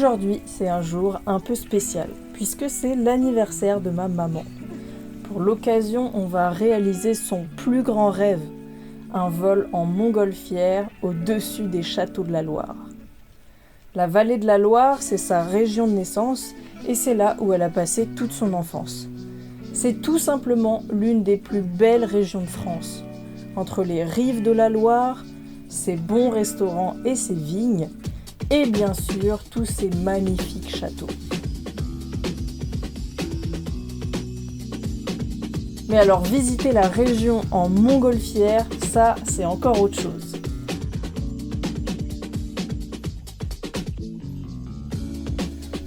Aujourd'hui, c'est un jour un peu spécial, puisque c'est l'anniversaire de ma maman. Pour l'occasion, on va réaliser son plus grand rêve, un vol en montgolfière au-dessus des châteaux de la Loire. La vallée de la Loire, c'est sa région de naissance, et c'est là où elle a passé toute son enfance. C'est tout simplement l'une des plus belles régions de France. Entre les rives de la Loire, ses bons restaurants et ses vignes, et bien sûr tous ces magnifiques châteaux. Mais alors visiter la région en montgolfière, ça c'est encore autre chose.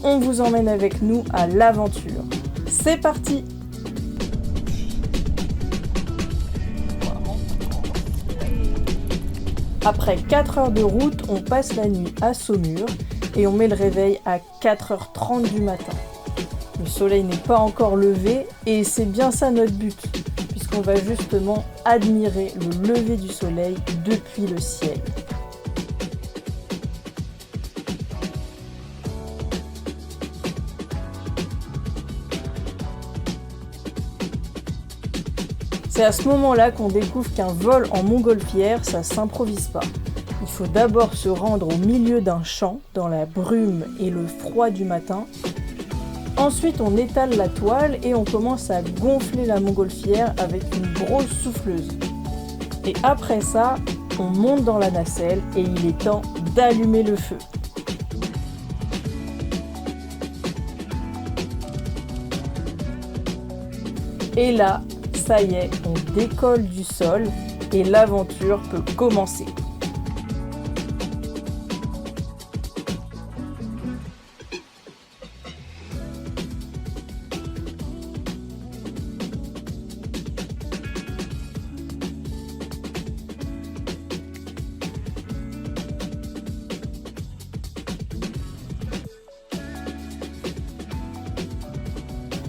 On vous emmène avec nous à l'aventure. C'est parti! Après 4 heures de route, on passe la nuit à Saumur et on met le réveil à 4h30 du matin. Le soleil n'est pas encore levé et c'est bien ça notre but, puisqu'on va justement admirer le lever du soleil depuis le ciel. C'est à ce moment-là qu'on découvre qu'un vol en montgolfière, ça s'improvise pas. Il faut d'abord se rendre au milieu d'un champ, dans la brume et le froid du matin. Ensuite, on étale la toile et on commence à gonfler la montgolfière avec une grosse souffleuse. Et après ça, on monte dans la nacelle et il est temps d'allumer le feu. Et là, ça y est, on décolle du sol et l'aventure peut commencer.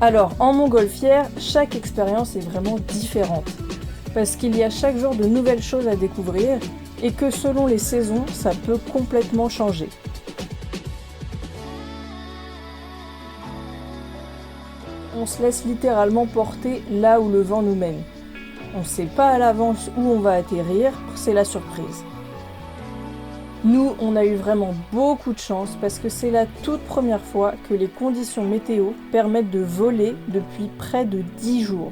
Alors, en montgolfière, chaque expérience est vraiment différente, parce qu'il y a chaque jour de nouvelles choses à découvrir et que selon les saisons, ça peut complètement changer. On se laisse littéralement porter là où le vent nous mène. On ne sait pas à l'avance où on va atterrir, c'est la surprise. Nous, on a eu vraiment beaucoup de chance parce que c'est la toute première fois que les conditions météo permettent de voler depuis près de 10 jours.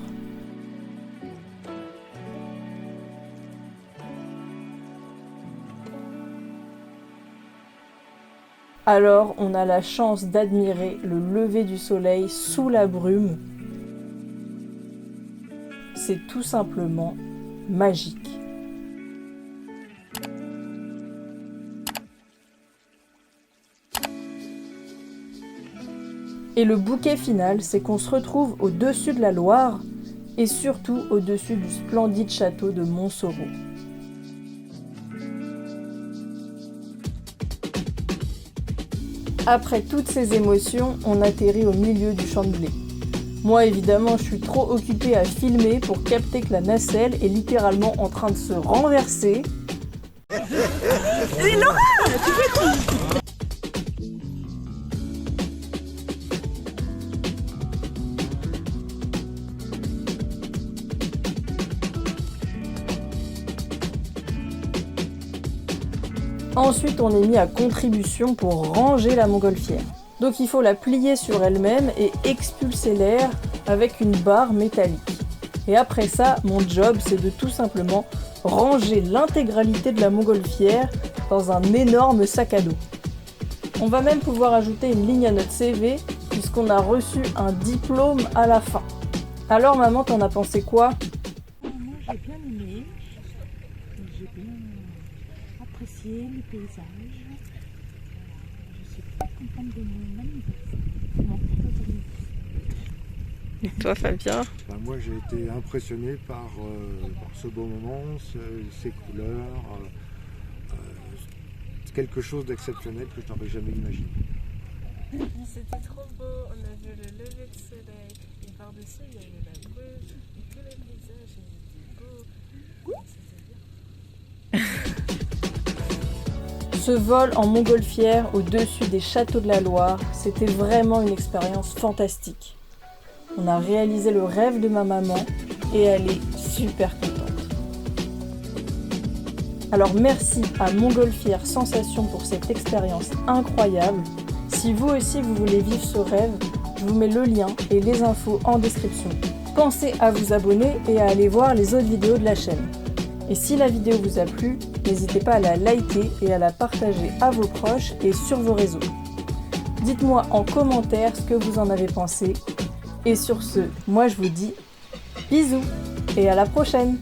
Alors, on a la chance d'admirer le lever du soleil sous la brume. C'est tout simplement magique. Et le bouquet final, c'est qu'on se retrouve au-dessus de la Loire et surtout au-dessus du splendide château de Montsoreau. Après toutes ces émotions, on atterrit au milieu du champ de blé. Moi, évidemment, je suis trop occupée à filmer pour capter que la nacelle est littéralement en train de se renverser. Et Laura, tu fais quoi ? Ensuite, on est mis à contribution pour ranger la montgolfière. Donc il faut la plier sur elle-même et expulser l'air avec une barre métallique. Et après ça, mon job, c'est de tout simplement ranger l'intégralité de la montgolfière dans un énorme sac à dos. On va même pouvoir ajouter une ligne à notre CV puisqu'on a reçu un diplôme à la fin. Alors maman, t'en as pensé quoi ? Moi, j'ai bien aimé. J'ai bien apprécié les paysages. Je suis très contente de mon anniversaire. Et toi Fabien ? Moi j'ai été impressionné par ce beau moment, ces couleurs, quelque chose d'exceptionnel que je n'aurais jamais imaginé. C'était trop beau, on a vu le lever de soleil et par-dessus il y avait la brume et tout le paysage était beau. C'était bien. Ce vol en montgolfière au-dessus des châteaux de la Loire, c'était vraiment une expérience fantastique. On a réalisé le rêve de ma maman et elle est super contente. Alors merci à Montgolfière Sensation pour cette expérience incroyable. Si vous aussi vous voulez vivre ce rêve, je vous mets le lien et les infos en description. Pensez à vous abonner et à aller voir les autres vidéos de la chaîne. Et si la vidéo vous a plu, n'hésitez pas à la liker et à la partager à vos proches et sur vos réseaux. Dites-moi en commentaire ce que vous en avez pensé. Et sur ce, moi je vous dis bisous et à la prochaine!